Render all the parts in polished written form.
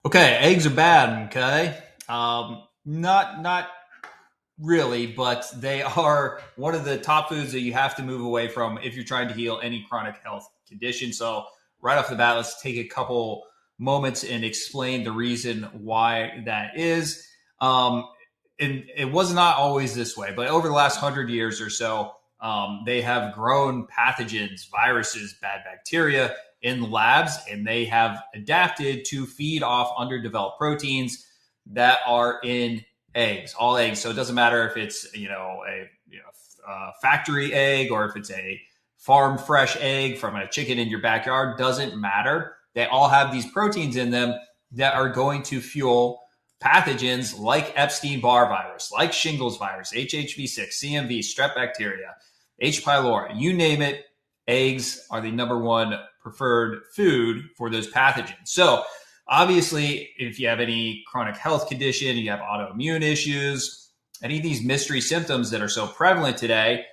Okay, eggs are bad. Okay, not really, but they are one of the top foods that you have to move away from if you're trying to heal any chronic health condition. So right off the bat, let's take a couple moments and explain the reason why that is. Um, and it was not always this way, but over the last 100 years or so, they have grown pathogens, viruses, bad bacteria in labs, and they have adapted to feed off underdeveloped proteins that are in eggs, all eggs. So it doesn't matter if it's a factory egg or if it's a farm fresh egg from a chicken in your backyard. Doesn't matter. They all have these proteins in them that are going to fuel pathogens like Epstein-Barr virus, like shingles virus, HHV6, CMV, strep bacteria, H. pylori, you name it. Eggs are the number one preferred food for those pathogens. So obviously, if you have any chronic health condition, you have autoimmune issues, any of these mystery symptoms that are so prevalent today,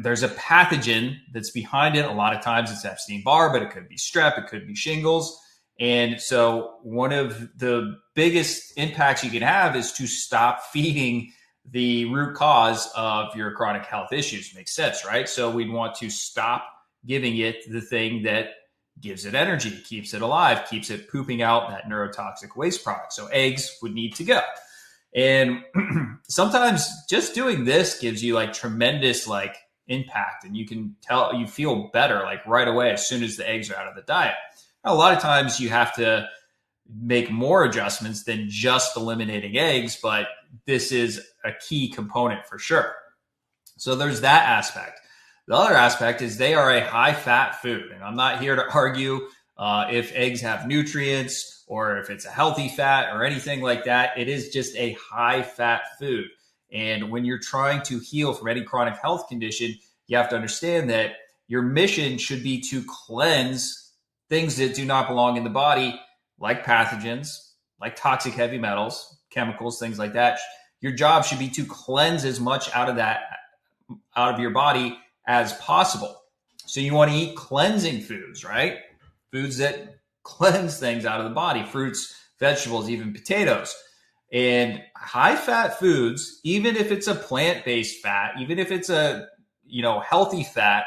there's a pathogen that's behind it. A lot of times it's Epstein-Barr, but it could be strep, it could be shingles. And so one of the biggest impacts you can have is to stop feeding the root cause of your chronic health issues. Makes sense, right? So we'd want to stop giving it the thing that gives it energy, keeps it alive, keeps it pooping out that neurotoxic waste product. So eggs would need to go. And sometimes just doing this gives you like tremendous like impact, and you can tell you feel better like right away as soon as the eggs are out of the diet. A lot of times you have to make more adjustments than just eliminating eggs, but this is a key component for sure. So there's that aspect. The other aspect is they are a high fat food. And I'm not here to argue if eggs have nutrients or if it's a healthy fat or anything like that. It is just a high fat food. And when you're trying to heal from any chronic health condition, you have to understand that your mission should be to cleanse things that do not belong in the body, like pathogens, like toxic heavy metals, chemicals, things like that. Your job should be to cleanse as much out of your body as possible. So you want to eat cleansing foods, right? Foods that cleanse things out of the body, fruits, vegetables, even potatoes. And high fat foods, even if it's a plant-based fat, even if it's a, healthy fat,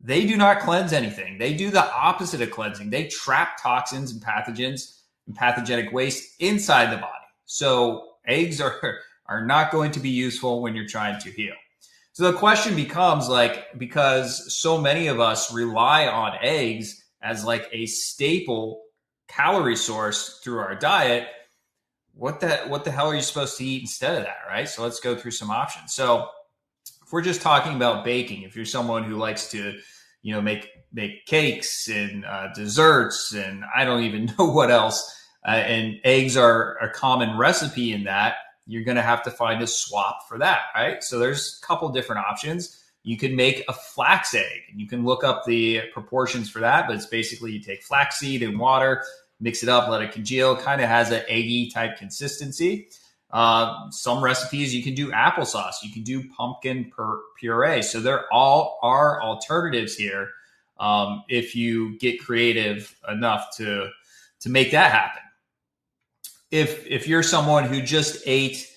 they do not cleanse anything. They do the opposite of cleansing. They trap toxins and pathogens and pathogenic waste inside the body. So eggs are not going to be useful when you're trying to heal. So the question becomes like, because so many of us rely on eggs as like a staple calorie source through our diet, what the hell are you supposed to eat instead of that, right? So let's go through some options. So if we're just talking about baking, if you're someone who likes to, make cakes and desserts and I don't even know what else, and eggs are a common recipe in that, you're going to have to find a swap for that, right? So there's a couple different options. You can make a flax egg, and you can look up the proportions for that, but it's basically you take flaxseed and water, mix it up, let it congeal, kind of has an eggy type consistency. Some recipes you can do applesauce, you can do pumpkin puree. So there all are alternatives here if you get creative enough to make that happen. If you're someone who just ate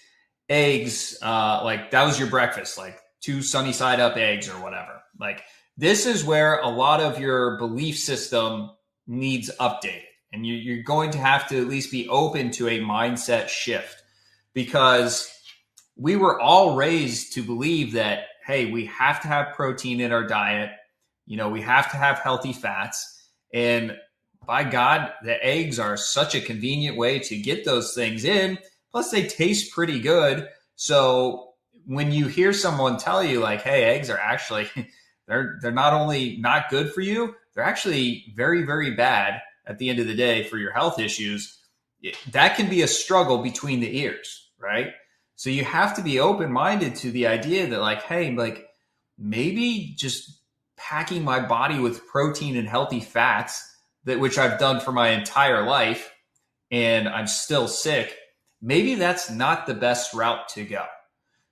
eggs, like that was your breakfast, like 2 sunny side up eggs or whatever, like this is where a lot of your belief system needs updated. And you're going to have to at least be open to a mindset shift, because we were all raised to believe that, hey, we have to have protein in our diet. We have to have healthy fats. And by God, the eggs are such a convenient way to get those things in. Plus, they taste pretty good. So when you hear someone tell you like, hey, eggs are actually, they're not only not good for you, they're actually very, very bad at the end of the day for your health issues, that can be a struggle between the ears, right? So you have to be open-minded to the idea that like, hey, like maybe just packing my body with protein and healthy fats, that which I've done for my entire life and I'm still sick, maybe that's not the best route to go.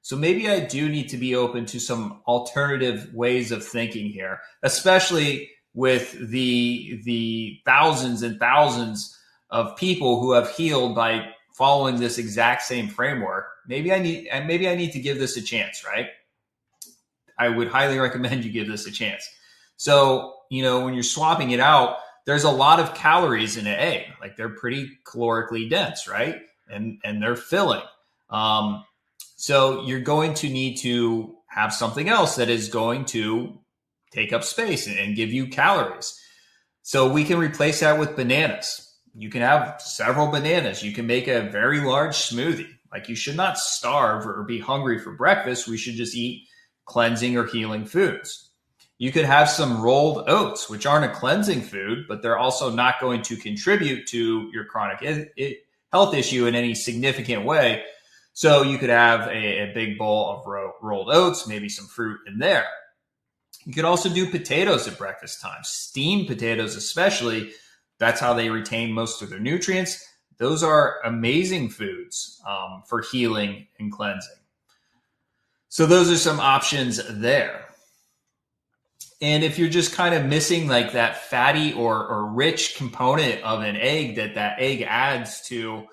So maybe I do need to be open to some alternative ways of thinking here, especially with the thousands and thousands of people who have healed by following this exact same framework. Maybe I need to give this a chance, right? I would highly recommend you give this a chance. So, when you're swapping it out, there's a lot of calories in an egg. Like, they're pretty calorically dense, right? And they're filling. So you're going to need to have something else that is going to take up space and give you calories. So we can replace that with bananas. You can have several bananas. You can make a very large smoothie. Like, you should not starve or be hungry for breakfast. We should just eat cleansing or healing foods. You could have some rolled oats, which aren't a cleansing food, but they're also not going to contribute to your chronic health issue in any significant way. So you could have a big bowl of rolled oats, maybe some fruit in there. You could also do potatoes at breakfast time, steamed potatoes especially. That's how they retain most of their nutrients. Those are amazing foods for healing and cleansing. So those are some options there. And if you're just kind of missing like that fatty or rich component of an egg that egg adds to,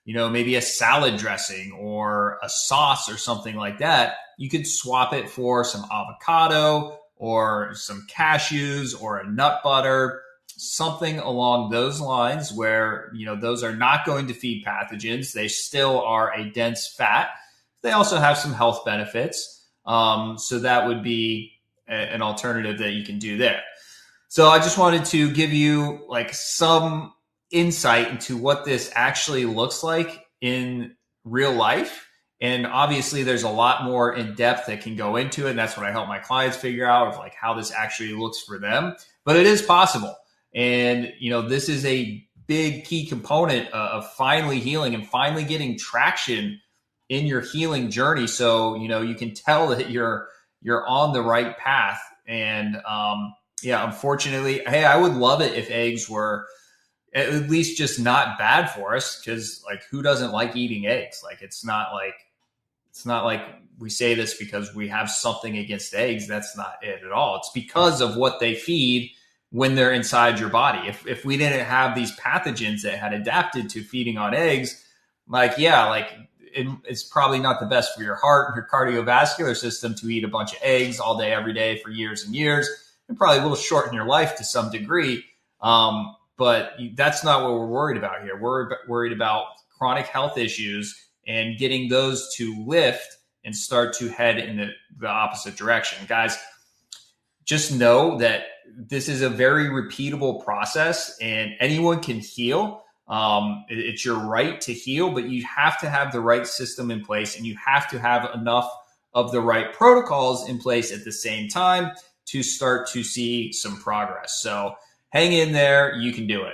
maybe a salad dressing or a sauce or something like that, you could swap it for some avocado or some cashews or a nut butter, something along those lines where, those are not going to feed pathogens. They still are a dense fat. They also have some health benefits. So that would be an alternative that you can do there. So I just wanted to give you like some insight into what this actually looks like in real life. And obviously there's a lot more in depth that can go into it. And that's what I help my clients figure out, of like how this actually looks for them, but it is possible. And, this is a big key component of finally healing and finally getting traction in your healing journey. So, you can tell that you're on the right path. And, unfortunately, hey, I would love it if eggs were at least just not bad for us, because like, who doesn't like eating eggs? Like, it's not like we say this because we have something against eggs. That's not it at all. It's because of what they feed when they're inside your body. If we didn't have these pathogens that had adapted to feeding on eggs, it's probably not the best for your heart and your cardiovascular system to eat a bunch of eggs all day, every day for years and years. It probably will shorten your life to some degree. But that's not what we're worried about here. We're worried about chronic health issues and getting those to lift and start to head in the opposite direction. Guys, just know that this is a very repeatable process and anyone can heal. It's your right to heal, but you have to have the right system in place and you have to have enough of the right protocols in place at the same time to start to see some progress. So hang in there. You can do it.